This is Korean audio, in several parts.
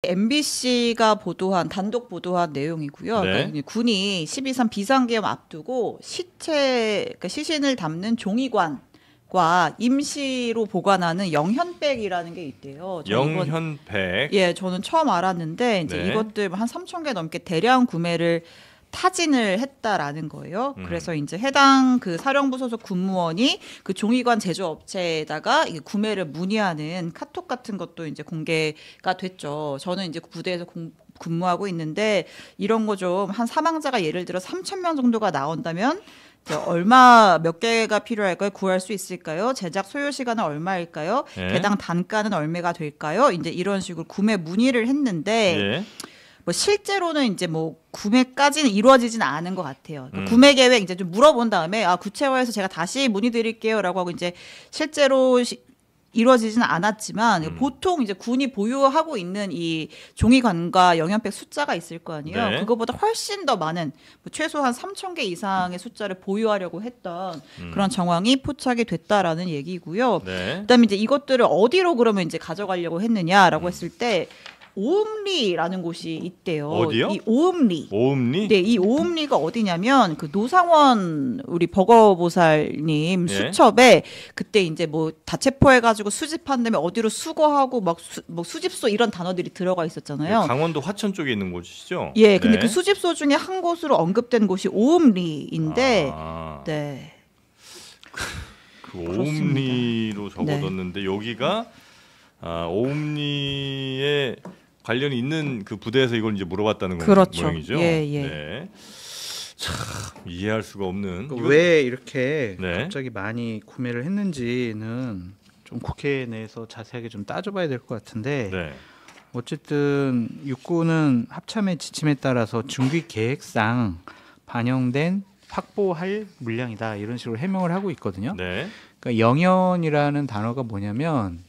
MBC가 단독 보도한 내용이고요. 네. 그러니까 군이 12.3 비상계엄 앞두고 그러니까 시신을 담는 종이관과 임시로 보관하는 영현백이라는 게 있대요. 영현백. 예, 저는 처음 알았는데 이제 네. 이것들 한 3,000개 넘게 대량 구매를 타진을 했다라는 거예요. 그래서 이제 해당 그 사령부 소속 군무원이 그 종이관 제조업체에다가 이게 구매를 문의하는 카톡 같은 것도 이제 공개가 됐죠. 저는 이제 부대에서 근무하고 있는데 이런 거 좀 한 사망자가 예를 들어 3,000명 정도가 나온다면 몇 개가 필요할까요? 구할 수 있을까요? 제작 소요 시간은 얼마일까요? 예. 개당 단가는 얼마가 될까요? 이제 이런 식으로 구매 문의를 했는데 예. 뭐 실제로는 이제 뭐 구매까지는 이루어지진 않은 것 같아요. 그러니까 구매 계획 이제 좀 물어본 다음에 구체화해서 제가 다시 문의드릴게요라고 하고 이제 실제로 이루어지지는 않았지만 보통 이제 군이 보유하고 있는 이 종이관과 영현백 숫자가 있을 거 아니에요. 네. 그거보다 훨씬 더 많은 최소한 3,000개 이상의 숫자를 보유하려고 했던 그런 정황이 포착이 됐다라는 얘기고요. 네. 그다음에 이제 이것들을 어디로 그러면 이제 가져가려고 했느냐라고 했을 때 오음리라는 곳이 있대요. 어디요? 이 오음리. 오음리? 네, 이 오음리가 어디냐면 그 노상원 우리 버거보살님 예. 수첩에 그때 이제 뭐 다체포해가지고 수집한 다음에 어디로 수거하고 막 수집소 이런 단어들이 들어가 있었잖아요. 강원도 화천 쪽에 있는 곳이시죠? 예, 근데 네. 그 수집소 중에 한 곳으로 언급된 곳이 오음리인데, 네. 그 오음리로 적어뒀는데 네. 여기가 오음리에 관련이 있는 그 부대에서 이걸 이제 물어봤다는 그렇죠. 모양이죠. 예, 예. 네. 참 이해할 수가 없는. 왜 이렇게 네. 갑자기 많이 구매를 했는지는 좀 국회 내에서 자세하게 좀 따져봐야 될 것 같은데 네. 어쨌든 육군은 합참의 지침에 따라서 준비 계획상 반영된 확보할 물량이다 이런 식으로 해명을 하고 있거든요. 네. 그러니까 영현이라는 단어가 뭐냐면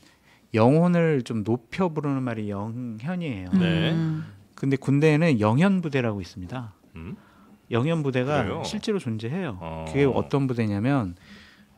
영혼을 좀 높여 부르는 말이 영현이에요. 네. 근데 군대에는 영현부대라고 있습니다. 영현부대가 그래요? 실제로 존재해요. 그게 어떤 부대냐면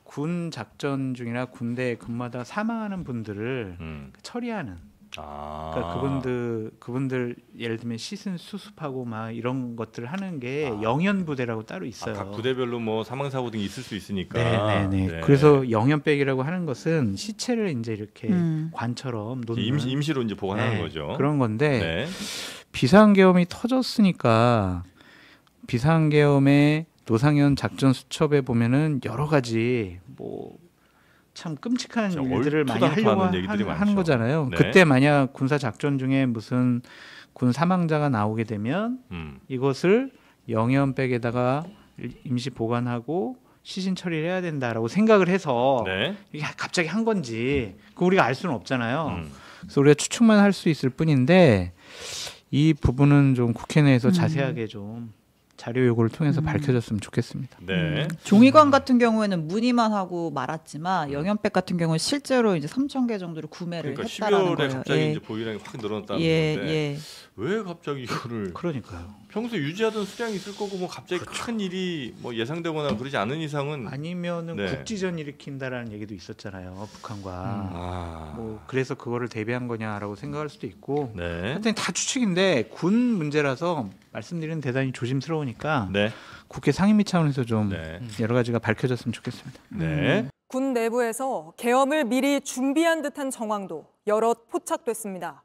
군 작전 중이나 군대 근무하다 사망하는 분들을 처리하는. 그러니까 그분들 예를 들면 시신 수습하고 막 이런 것들을 하는 게 영현부대라고 따로 있어요. 각 부대별로 뭐 사망 사고 등이 있을 수 있으니까. 네네네. 네. 그래서 영현백이라고 하는 것은 시체를 이제 이렇게 관처럼 놓는 임시로 이제 보관하는 거죠. 그런 건데 네. 비상계엄이 터졌으니까 비상계엄의 노상현 작전 수첩에 보면은 여러 가지 뭐 참 끔찍한 일들을 많이 하려고 하는 거잖아요. 네. 그때 만약 군사 작전 중에 무슨 군 사망자가 나오게 되면 이것을 영현백에다가 임시 보관하고 시신 처리를 해야 된다라고 생각을 해서 네. 이게 갑자기 한 건지 그 우리가 알 수는 없잖아요. 그래서 우리가 추측만 할 수 있을 뿐인데 이 부분은 좀 국회 내에서 자세하게 좀 자료 요구를 통해서 밝혀졌으면 좋겠습니다. 네. 종이관 같은 경우에는 문의만 하고 말았지만 영현백 같은 경우는 실제로 이제 3,000개 정도를 구매를 그러니까 했다라는 12월에 거예요. 갑자기 예. 이제 보유량이 확 늘어났다는 예, 건데 예. 왜 갑자기 이거를 그러니까요. 평소에 유지하던 수량이 있을 거고 뭐 갑자기 큰 일이 뭐 예상되거나 그러지 않은 이상은 아니면은 네. 국지전 일으킨다라는 얘기도 있었잖아요. 북한과 뭐 그래서 그거를 대비한 거냐라고 생각할 수도 있고 네. 하여튼 다 추측인데 군 문제라서 말씀드리는 대단히 조심스러우니까 네. 국회 상임위 차원에서 좀 네. 여러 가지가 밝혀졌으면 좋겠습니다. 네. 군 내부에서 계엄을 미리 준비한 듯한 정황도 여럿 포착됐습니다.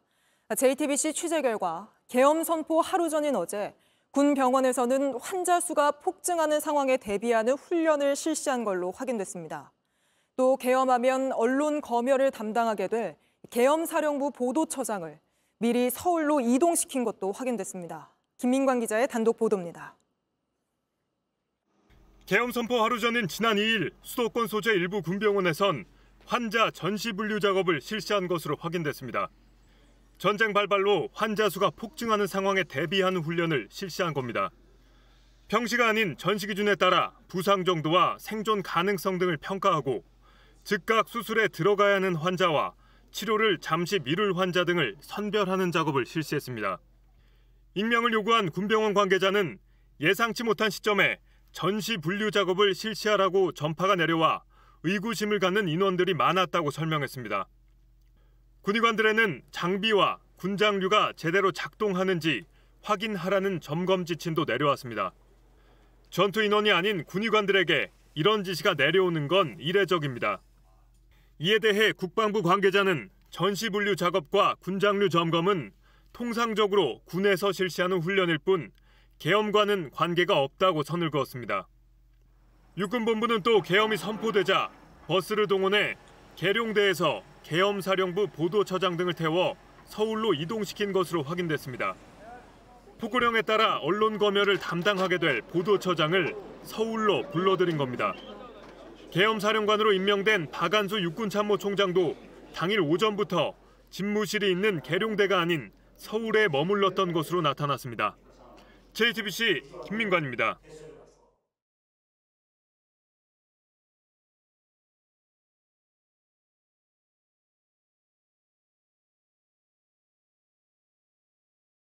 JTBC 취재 결과 계엄 선포 하루 전인 어제 군 병원에서는 환자 수가 폭증하는 상황에 대비하는 훈련을 실시한 걸로 확인됐습니다. 또 계엄하면 언론 검열을 담당하게 될 계엄사령부 보도처장을 미리 서울로 이동시킨 것도 확인됐습니다. 김민관 기자의 단독 보도입니다. 계엄 선포 하루 전인 지난 2일 수도권 소재 일부 군병원에선 환자 전시 분류 작업을 실시한 것으로 확인됐습니다. 전쟁 발발로 환자 수가 폭증하는 상황에 대비하는 훈련을 실시한 겁니다. 평시가 아닌 전시 기준에 따라 부상 정도와 생존 가능성 등을 평가하고 즉각 수술에 들어가야 하는 환자와 치료를 잠시 미룰 환자 등을 선별하는 작업을 실시했습니다. 익명을 요구한 군병원 관계자는 예상치 못한 시점에 전시 분류 작업을 실시하라고 전파가 내려와 의구심을 갖는 인원들이 많았다고 설명했습니다. 군의관들에는 장비와 군장류가 제대로 작동하는지 확인하라는 점검 지침도 내려왔습니다. 전투 인원이 아닌 군의관들에게 이런 지시가 내려오는 건 이례적입니다. 이에 대해 국방부 관계자는 전시 분류 작업과 군장류 점검은 통상적으로 군에서 실시하는 훈련일 뿐 계엄과는 관계가 없다고 선을 그었습니다. 육군본부는 또 계엄이 선포되자 버스를 동원해 계룡대에서 계엄사령부 보도처장 등을 태워 서울로 이동시킨 것으로 확인됐습니다. 포고령에 따라 언론 검열을 담당하게 될 보도처장을 서울로 불러들인 겁니다. 계엄사령관으로 임명된 박안수 육군참모총장도 당일 오전부터 집무실이 있는 계룡대가 아닌 서울에 머물렀던 것으로 나타났습니다. JTBC 김민관입니다.